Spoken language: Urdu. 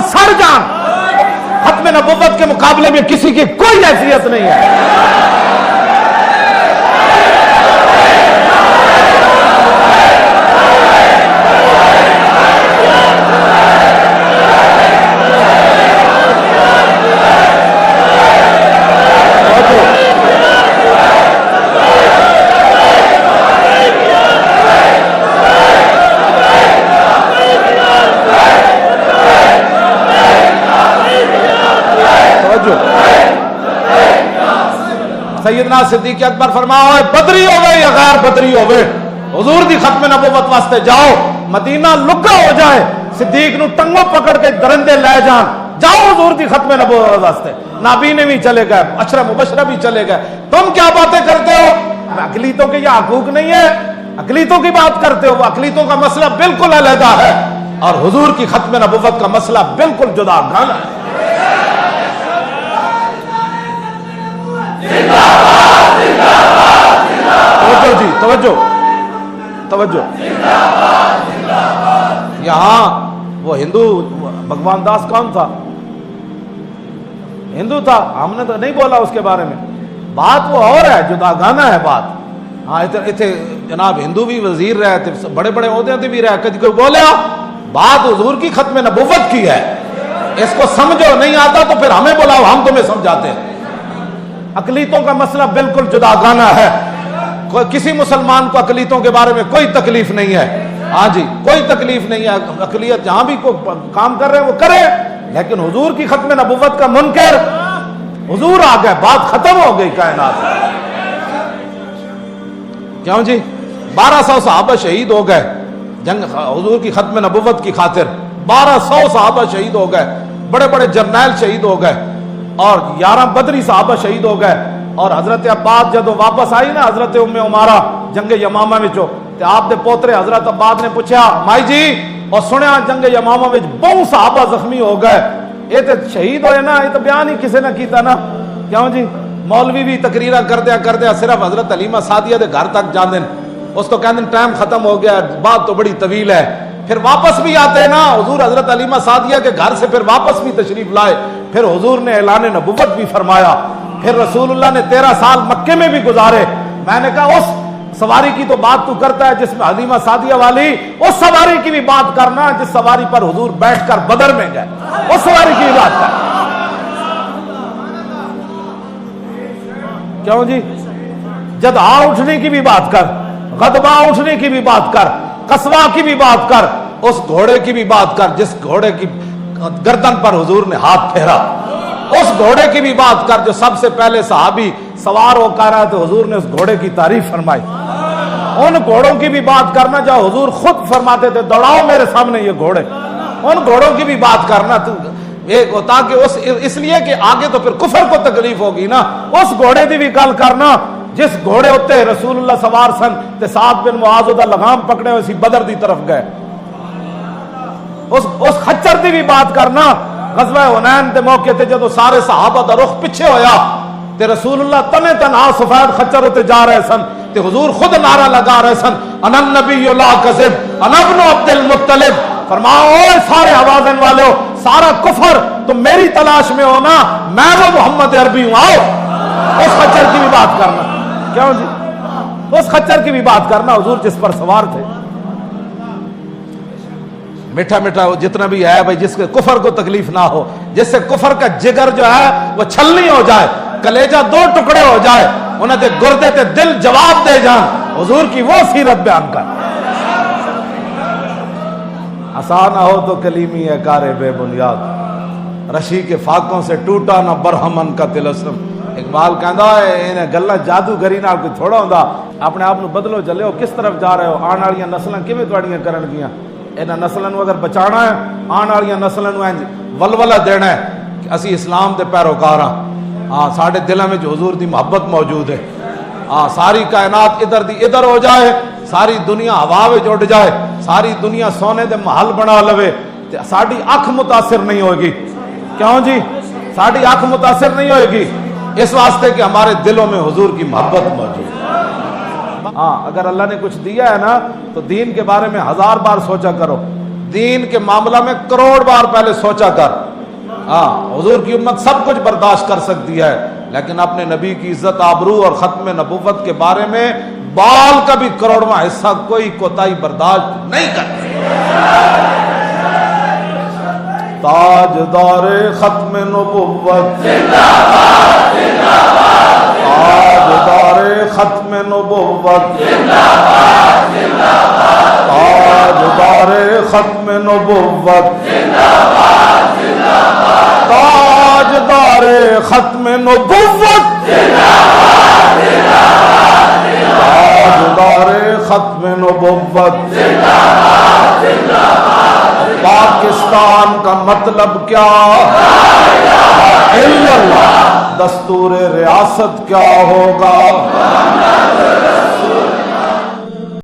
سر جان، ختم نبوت کے مقابلے میں کسی کی کوئی حیثیت نہیں ہے۔ سیدنا صدیق اکبر فرماؤ بدری ہوئے یا غیر بدری ہوئے، حضور دی ختم نبوت واسطے جاؤ، مدینہ لگا ہو جائے، صدیق نو ٹنگوں پکڑ کے درندے لے جان، جاؤ حضور دی ختم نبوت واسطے۔ نابینے بھی چلے گئے، عشرہ مبشرہ بھی چلے گئے، تم کیا باتیں کرتے ہو؟ اقلیتوں کے یہ حقوق نہیں ہے، اقلیتوں کی بات کرتے ہو، اقلیتوں کا مسئلہ بالکل علیحدہ ہے، اور حضور کی ختم نبوت کا مسئلہ بالکل جدا گانا ہے۔ توجہ جی، توجہ توجہ، یہاں وہ ہندو بھگوان داس کون تھا؟ ہندو تھا، ہم نے تو نہیں بولا اس کے بارے میں، بات وہ اور ہے، جدا گانا ہے بات۔ ہاں اتنے جناب ہندو بھی وزیر رہے تھے، بڑے بڑے عہدے تے بھی رہے، کدی کوئی بولے بات حضور کی ختم نبوت کی ہے، اس کو سمجھو، نہیں آتا تو پھر ہمیں بلاؤ، ہم تمہیں سمجھاتے ہیں۔ اقلیتوں کا مسئلہ بالکل جدا گانا ہے، کسی مسلمان کو اقلیتوں کے بارے میں کوئی تکلیف نہیں ہے، ہاں جی کوئی تکلیف نہیں ہے، اقلیت جہاں بھی کوئی کام کر رہے ہیں وہ کرے، لیکن حضور کی ختم نبوت کا منکر، حضور آ گئے، بات ختم ہو گئی کائنات۔ کیوں جی 1200 صحابہ شہید ہو گئے جنگ حضور کی ختم نبوت کی خاطر، 1200 صحابہ شہید ہو گئے، بڑے بڑے جرنیل شہید ہو گئے، اور 11 بدری صحابہ شہید ہو گئے، اور حضرت عباس جدو واپس آئی نا حضرت ام عمارہ جنگ یمامہ وچوں، تے آپ دے پوترے حضرت عباس نے پوچھا مائی جی اور سنیا جنگ یمامہ وچ بہت صحابہ زخمی ہو گئے، یہ تے شہید ہوئے نا، یہ تو بیان ہی کسی نے کیتا نا، کیوں جی مولوی بھی تقریرہ کر دیا صرف حضرت حلیمہ سعدیہ دے گھر تک جان دین، اس تو کہندے ٹائم ختم ہو گیا، بات تو بڑی طویل ہے، پھر واپس بھی آتے نا حضور حضرت حلیمہ سعدیہ کے گھر سے پھر واپس بھی تشریف لائے، پھر حضور نے اعلان نبوت بھی فرمایا، پھر رسول اللہ نے 13 سال مکے میں بھی گزارے۔ میں نے کہا اس سواری کی تو بات تو کرتا ہے جس میں حلیمہ سعدیہ والی، اس سواری کی بھی بات کرنا جس سواری پر حضور بیٹھ کر بدر میں گئے، اس سواری کی بھی بات کر، کیوں جی جدہ اٹھنے کی بھی بات کر، غضبہ اٹھنے کی بھی بات کر، قصوہ کی بھی بات کر، اس گھوڑے کی بھی بات کر جس گھوڑے کی گردن پر حضور نے ہاتھ پھیرا، اس گھوڑے کی بھی بات کر جو سب سے پہلے صحابی سوار ہو کر رہا تو حضور نے اس گھوڑے کی تعریف فرمائی، ان گھوڑوں کی بھی بات کرنا جو حضور خود فرماتے تھے دوڑاؤ میرے سامنے یہ گھوڑے، ان گھوڑوں کی بھی بات کرنا تو تاکہ اس لیے کہ آگے تو پھر کفر کو تکلیف ہوگی نا، اس گھوڑے دی بھی گل کرنا جس گھوڑے ہوتے رسول اللہ سوار سن تے سعد بن معاذ دا لگام پکڑے اسی بدر دی طرف گئے، اس خچر دی بھی بات کرنا، غزوہ حنین دے موقع تے جدو سارے صحابہ دا رخ پیچھے ہویا تے رسول اللہ تنے تنہا سفید خچر ہوتے جا رہے سن تے حضور خود نعرہ لگا رہے سن انا النبی لا کذب انا ابن عبد المطلب، فرماؤ اوے سارے آوازن والے ہو، سارا کفر تم میری تلاش میں ہو نا، میں وہ محمد عربی ہوں، آؤ اس خچر کی بھی بات کرنا، کیوں جی اس خچر کی بھی بات کرنا حضور جس پر سوار تھے، میٹھا میٹھا جتنا بھی ہے بھائی، جس کے کفر کو تکلیف نہ ہو، جس سے کفر کا جگر جو ہے وہ چھلنی ہو جائے، کلیجہ 2 ٹکڑے ہو جائے، انہیں تے گردے تے دل جواب دے جان، حضور کی وہ سیرت بیان کر۔ آسان ہو تو کلیمی ہے کار بے بنیاد، رشی کے فاقوں سے ٹوٹا نہ برہمن کا تلسم۔ اقبال کہندا ہے انہیں گلاں جادوگری نال کوئی تھوڑا ہوندا، اپنے آپ نو بدلو، چلے ہو کس طرف جا رہے ہو، آن والیاں نسلاں کیویں تواڈیاں کرن گیاں، انہاں نسلاں نو اگر بچانا ہے، آن والیاں نسلاں نو ولولہ دینا ہے کہ اسی اسلام دے پیروکار ہاں، ہاں ساڈے دلاں وچ حضور دی محبت موجود ہے، ہاں ساری کائنات ادھر دی ادھر ہو جائے، ساری دنیا ہوا وچ اڑ جائے، ساری دنیا سونے دے محل بنا لوے تے ساڈی اکھ متاثر نہیں ہوئے گی، کیوں جی ساڈی اکھ متاثر نہیں ہوئے گی، اس واسطے کہ ہمارے دلوں میں حضور کی محبت موجود ہے۔ ہاں اگر اللہ نے کچھ دیا ہے نا تو دین کے بارے میں 1000 بار سوچا کرو، دین کے معاملہ میں کروڑ بار پہلے سوچا کر. ہاں حضور کی امت سب کچھ برداشت کر سکتی ہے، لیکن اپنے نبی کی عزت آبرو اور ختم نبوت کے بارے میں بال کا بھی کروڑواں حصہ کوئی کوتاہی برداشت نہیں کرتے. تاجدار ختم نبوت زندہ باد، زندہ باد، تاجدار ختم نبوت زندہ باد، زندہ باد، تاجدار ختم نبوت زندہ باد، زندہ باد، تاجدار ختم نبوت زندہ باد، زندہ باد، تاجدار ختم نبوت زندہ باد، زندہ باد. پاکستان کا مطلب کیا؟ لا الہ الا اللہ. دستور ریاست کیا ہوگا؟